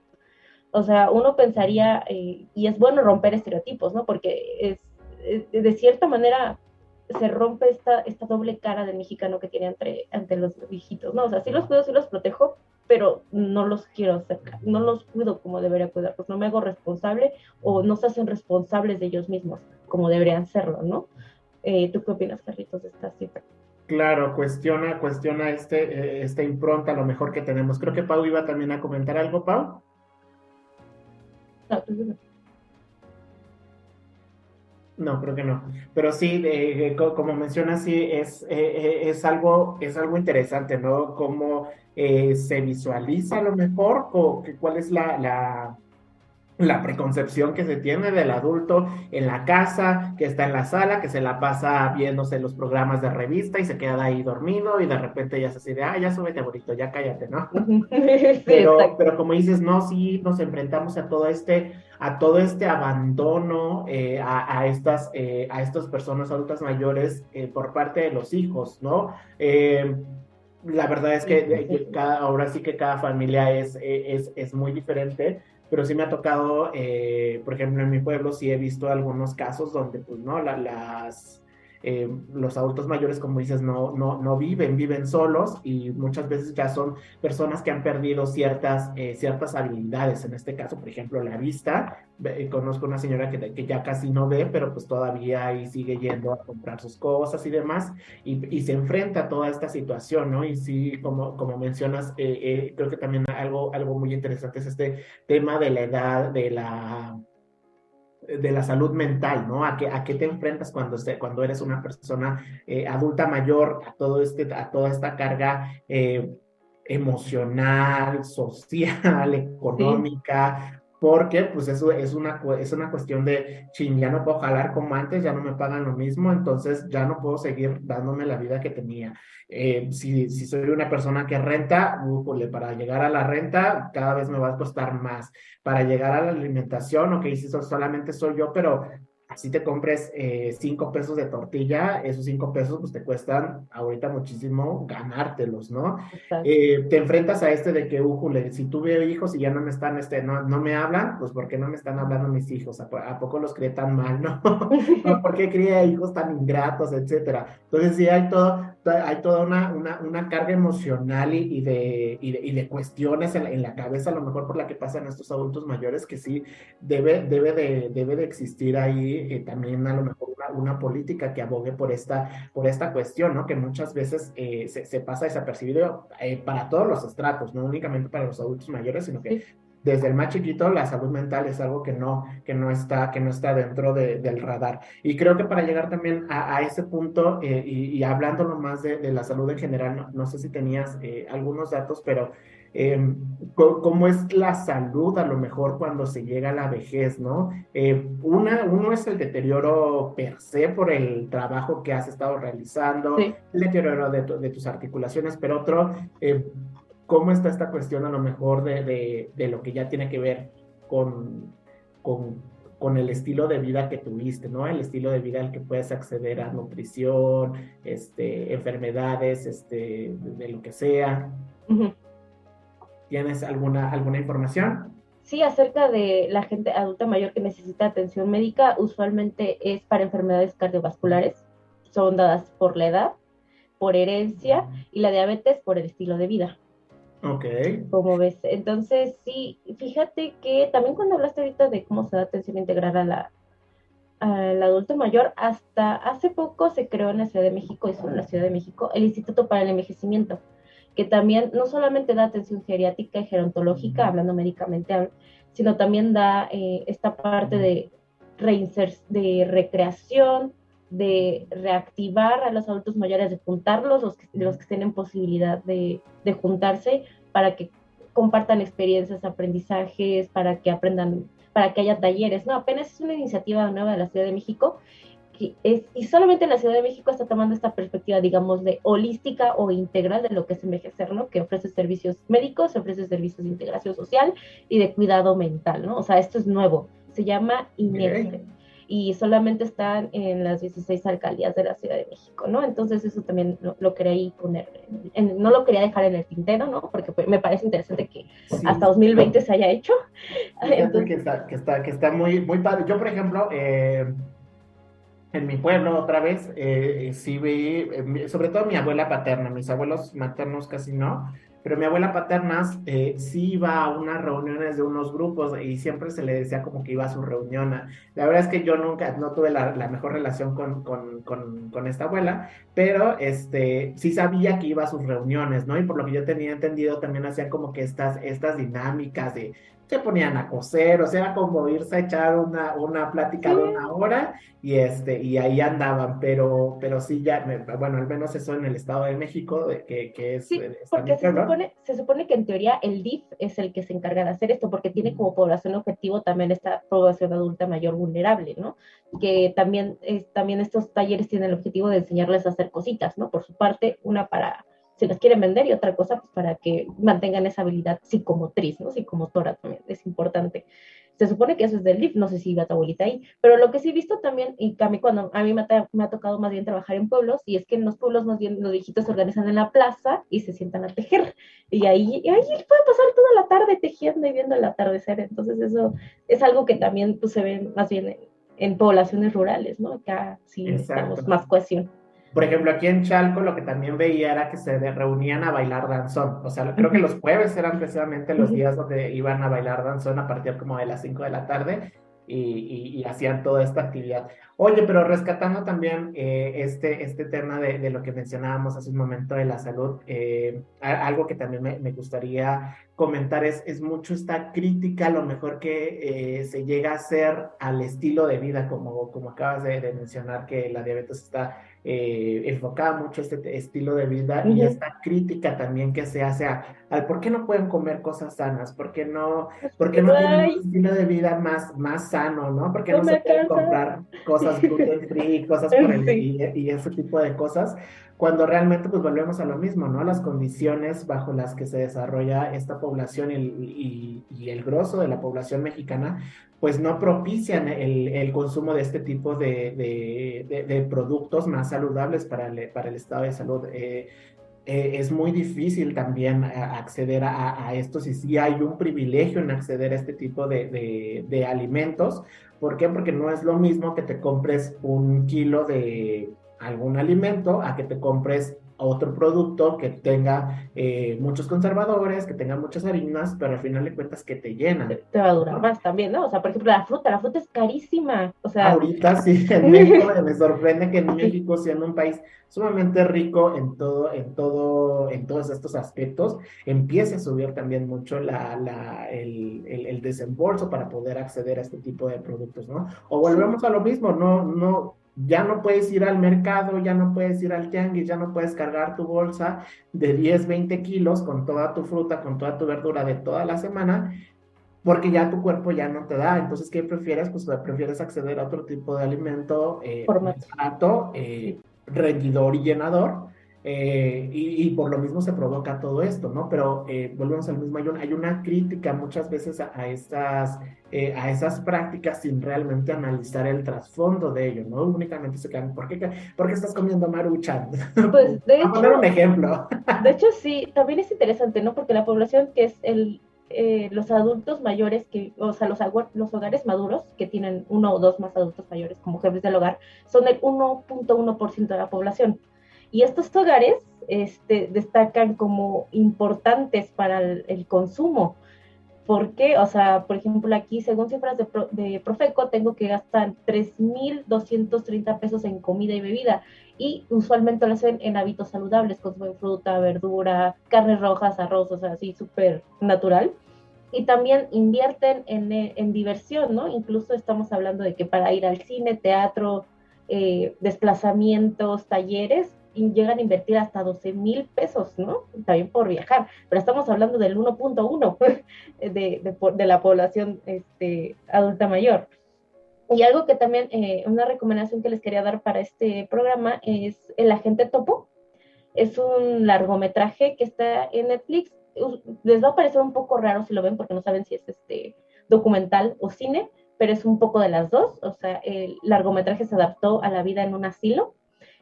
O sea, uno pensaría, y es bueno romper estereotipos, ¿no? Porque de cierta manera se rompe esta doble cara del mexicano que tiene ante los viejitos, ¿no? O sea, sí los cuido, sí los protejo, pero no los quiero cerca, no los cuido como debería cuidarlos, no me hago responsable o no se hacen responsables de ellos mismos como deberían serlo, ¿no? ¿Tú qué opinas, Carlitos, de esta cifra? Claro, cuestiona esta impronta, lo mejor que tenemos. Creo que Pau iba también a comentar algo, Pau. No, creo que no. Pero sí, como mencionas, sí, es algo interesante, ¿no? Cómo se visualiza a lo mejor, cuál es la preconcepción que se tiene del adulto en la casa, que está en la sala, que se la pasa viéndose los programas de revista y se queda ahí dormido y de repente ya se así de, ya súbete, abuelito, ya cállate, ¿no? Sí, pero como dices, no, sí nos enfrentamos a todo este abandono a estas personas adultas mayores por parte de los hijos, ¿no? La verdad es que ahora sí que cada familia es muy diferente, pero sí me ha tocado, por ejemplo, en mi pueblo sí he visto algunos casos donde, pues, ¿no? los adultos mayores, como dices, no viven solos, y muchas veces ya son personas que han perdido ciertas habilidades. En este caso, por ejemplo, la vista. Conozco una señora que ya casi no ve, pero pues todavía ahí sigue yendo a comprar sus cosas y demás, y se enfrenta a toda esta situación, ¿no? Y sí, como mencionas, creo que también algo muy interesante es este tema de la edad, de la salud mental, ¿no? ¿A qué te enfrentas cuando eres una persona adulta mayor, a toda esta carga emocional, social, económica? Porque pues eso es una cuestión de, chin, ya no puedo jalar como antes, ya no me pagan lo mismo, entonces ya no puedo seguir dándome la vida que tenía. Si soy una persona que renta, para llegar a la renta cada vez me va a costar más. Para llegar a la alimentación, ok, si solamente soy yo, pero así te compres 5 pesos de tortilla, esos 5 pesos pues te cuestan ahorita muchísimo ganártelos, ¿no? Te enfrentas a de que, si tuve hijos y ya no me están, no me hablan, pues ¿por qué no me están hablando mis hijos? ¿A poco los crié tan mal, no? ¿Por qué crié hijos tan ingratos, etcétera? Entonces sí hay toda una carga emocional y de cuestiones en la cabeza, a lo mejor por la que pasan estos adultos mayores, que sí debe de existir ahí también a lo mejor una política que abogue por esta cuestión, ¿no? Que muchas veces se pasa desapercibido para todos los estratos, no únicamente para los adultos mayores, sino que desde el más chiquito la salud mental es algo que no está dentro del radar. Y creo que para llegar también a ese punto, y hablándolo más de la salud en general, no sé si tenías algunos datos, pero cómo es la salud a lo mejor cuando se llega a la vejez, ¿no? Uno es el deterioro per se por el trabajo que has estado realizando, el deterioro de tus articulaciones, pero otro, ¿cómo está esta cuestión a lo mejor de lo que ya tiene que ver con el estilo de vida que tuviste, ¿no? El estilo de vida al que puedes acceder a nutrición, enfermedades, de lo que sea. Uh-huh. ¿Tienes alguna información? Sí, acerca de la gente adulta mayor que necesita atención médica, usualmente es para enfermedades cardiovasculares, son dadas por la edad, por herencia, y la diabetes por el estilo de vida. Ok. Como ves, entonces sí, fíjate que también cuando hablaste ahorita de cómo se da atención integral al adulto mayor, hasta hace poco se creó en la Ciudad de México, y solo en la Ciudad de México, el Instituto para el Envejecimiento, que también no solamente da atención geriátrica y gerontológica, hablando médicamente, sino también da esta parte de recreación, de reactivar a los adultos mayores, de juntarlos, los que tienen posibilidad de juntarse, para que compartan experiencias, aprendizajes, para que aprendan, para que haya talleres, ¿no? Apenas es una iniciativa nueva de la Ciudad de México, y solamente en la Ciudad de México está tomando esta perspectiva, digamos, de holística o integral de lo que es envejecer, ¿no? Que ofrece servicios médicos, ofrece servicios de integración social y de cuidado mental, ¿no? O sea, esto es nuevo, se llama INEFRE, y solamente están en las 16 alcaldías de la Ciudad de México, ¿no? Entonces eso también lo quería ahí poner, no lo quería dejar en el tintero, ¿no? Porque me parece interesante que hasta 2020 se haya hecho. Entonces, que está muy, muy padre. Yo, por ejemplo, en mi pueblo, otra vez, sí vi, sobre todo mi abuela paterna, mis abuelos maternos casi no, pero mi abuela paterna sí iba a unas reuniones de unos grupos y siempre se le decía como que iba a su reunión. La verdad es que yo no tuve la mejor relación con esta abuela, pero sí sabía que iba a sus reuniones, ¿no? Y por lo que yo tenía entendido, también hacían como que estas dinámicas se ponían a coser, o sea, era como irse a echar una plática de una hora, y ahí andaban, pero sí, bueno, al menos eso en el Estado de México, que es... Sí, porque se supone que en teoría el DIF es el que se encarga de hacer esto, porque tiene como población objetivo también esta población adulta mayor vulnerable, ¿no? Que también estos talleres tienen el objetivo de enseñarles a hacer cositas, ¿no? Por su parte, una para... se las quieren vender, y otra cosa pues para que mantengan esa habilidad psicomotriz, ¿no? Psicomotora también es importante. Se supone que eso es del DIF, no sé si iba tu abuelita ahí, pero lo que sí he visto también, y que a mí me ha tocado más bien trabajar en pueblos, y es que en los pueblos más bien los viejitos se organizan en la plaza y se sientan a tejer, y ahí pueden pasar toda la tarde tejiendo y viendo el atardecer. Entonces eso es algo que también pues, se ve más bien en poblaciones rurales, ¿no? Acá sí necesitamos Exacto. más cohesión. Por ejemplo, aquí en Chalco lo que también veía era que se reunían a bailar danzón. O sea, creo que los jueves eran precisamente los días donde iban a bailar danzón a partir como de las 5 de la tarde y hacían toda esta actividad. Oye, pero rescatando también este tema de lo que mencionábamos hace un momento de la salud, algo que también me gustaría comentar es mucho esta crítica, a lo mejor que se llega a hacer al estilo de vida, como acabas de mencionar, que la diabetes está enfocada mucho este estilo de vida y esta crítica también que se hace al por qué no pueden comer cosas sanas, por qué no tienen un estilo de vida más sano, ¿no? ¿Por qué no se pueden comprar cosas gluten free, cosas y ese tipo de cosas? Cuando realmente pues volvemos a lo mismo, ¿no? Las condiciones bajo las que se desarrolla esta población y el grosso de la población mexicana pues no propician el consumo de este tipo de productos más saludables para el estado de salud. Es muy difícil también acceder a estos y sí hay un privilegio en acceder a este tipo de alimentos. ¿Por qué? Porque no es lo mismo que te compres 1 kilo de algún alimento a que te compres otro producto que tenga muchos conservadores, que tenga muchas harinas, pero al final de cuentas que te llenan. Te va a durar más también, ¿no? O sea, por ejemplo, la fruta es carísima. O sea, ahorita sí, en México me sorprende que en México, siendo un país sumamente rico en todos estos aspectos, empiece a subir también mucho el desembolso para poder acceder a este tipo de productos, ¿no? O volvemos a lo mismo, ya no puedes ir al mercado, ya no puedes ir al tianguis, ya no puedes cargar tu bolsa de 10, 20 kilos con toda tu fruta, con toda tu verdura de toda la semana, porque ya tu cuerpo ya no te da. Entonces, ¿qué prefieres? Pues prefieres acceder a otro tipo de alimento más barato, rendidor y llenador, y por lo mismo se provoca todo esto, ¿no? Pero volvemos al mismo, hay una crítica muchas veces a esas prácticas sin realmente analizar el trasfondo de ello, ¿no? Únicamente se quedan, ¿por qué estás comiendo Maruchan? Pues de hecho, a poner un ejemplo. De hecho, sí, también es interesante, ¿no? Porque la población que es los adultos mayores, o sea, los hogares maduros, que tienen 1 o 2 más adultos mayores como jefes del hogar, son el 1.1% de la población. Y estos hogares destacan como importantes para el consumo. ¿Por qué? O sea, por ejemplo, aquí, según cifras de Profeco, tengo que gastar 3,230 pesos en comida y bebida. Y usualmente lo hacen en hábitos saludables, consumen fruta, verdura, carnes rojas, arroz, o sea, así súper natural. Y también invierten en diversión, ¿no? Incluso estamos hablando de que para ir al cine, teatro, desplazamientos, talleres, y llegan a invertir hasta 12,000 pesos, ¿no? También por viajar, pero estamos hablando del 1.1 de la población adulta mayor. Y algo que también, una recomendación que les quería dar para este programa es El Agente Topo. Es un largometraje que está en Netflix. Les va a parecer un poco raro si lo ven porque no saben si es documental o cine, pero es un poco de las dos. O sea, el largometraje se adaptó a la vida en un asilo.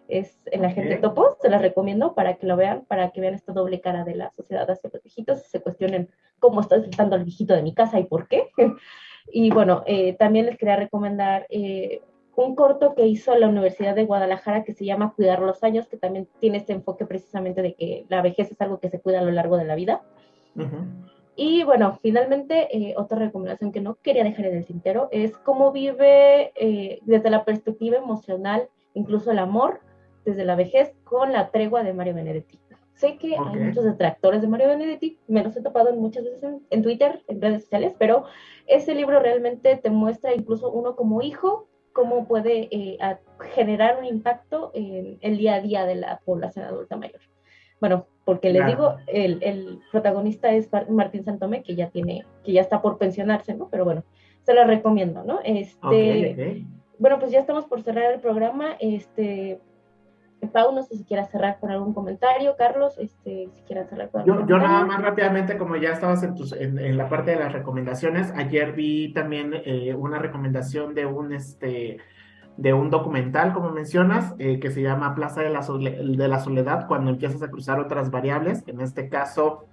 Es El Agente Topo, se las recomiendo para que lo vean, para que vean esta doble cara de la sociedad hacia los viejitos y se cuestionen cómo está tratando al viejito de mi casa y por qué. Y bueno, también les quería recomendar un corto que hizo la Universidad de Guadalajara que se llama Cuidar los años, que también tiene este enfoque precisamente de que la vejez es algo que se cuida a lo largo de la vida. Y bueno, finalmente, otra recomendación que no quería dejar en el tintero es cómo vive desde la perspectiva emocional, incluso el amor, desde la vejez, con La Tregua de Mario Benedetti. Sé que hay muchos detractores de Mario Benedetti, me los he topado muchas veces en Twitter, en redes sociales, pero ese libro realmente te muestra incluso uno como hijo, cómo puede generar un impacto en el día a día de la población adulta mayor. Bueno, porque les digo, el protagonista es Martín Santomé, que ya está por pensionarse, ¿no? Pero bueno, se lo recomiendo, ¿no? Bueno, pues ya estamos por cerrar el programa. Pau, no sé si quieras cerrar con algún comentario, Carlos, si quieras cerrar con algún comentario. Yo nada más rápidamente, como ya estabas en la parte de las recomendaciones, ayer vi también una recomendación de un documental, como mencionas, que se llama Plaza de la Soledad, cuando empiezas a cruzar otras variables. En este caso,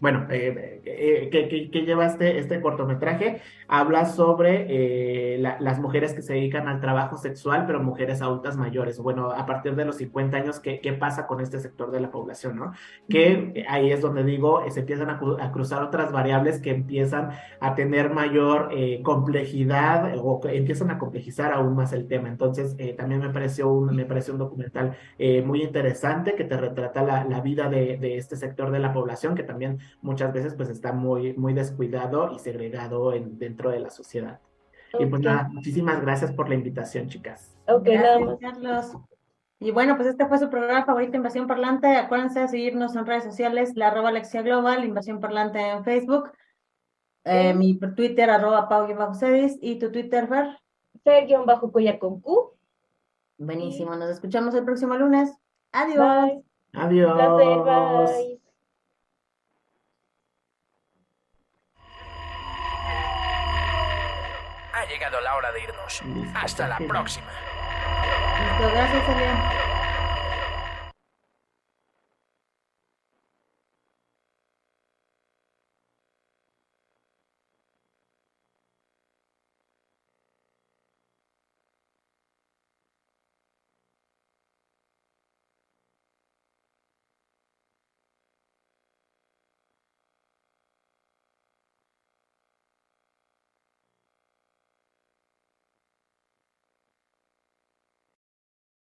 bueno, que lleva este cortometraje, habla sobre las mujeres que se dedican al trabajo sexual, pero mujeres adultas mayores. Bueno, a partir de los 50 años, ¿qué pasa con este sector de la población, ¿no? Que ahí es donde digo, se empiezan a cruzar otras variables que empiezan a tener mayor complejidad o que empiezan a complejizar aún más el tema. Entonces, también me pareció un documental muy interesante que te retrata la vida de este sector de la población, que también muchas veces pues está muy descuidado y segregado dentro de la sociedad. Y pues Ok. nada, muchísimas gracias por la invitación, chicas. Ok, nada Gracias, más. Carlos. Y bueno, pues este fue su programa favorito, Invasión Parlante. Acuérdense de seguirnos en redes sociales, la @Alexia Global, Invasión Parlante en Facebook, mi Twitter, @Pau_Cedis, y tu Twitter, Fer. Fer-Cuya con Q. Buenísimo, nos escuchamos el próximo lunes. Adiós. Bye. Un placer, Adiós. bye. Ha llegado la hora de irnos. Hasta la próxima. Listo, gracias, Elia.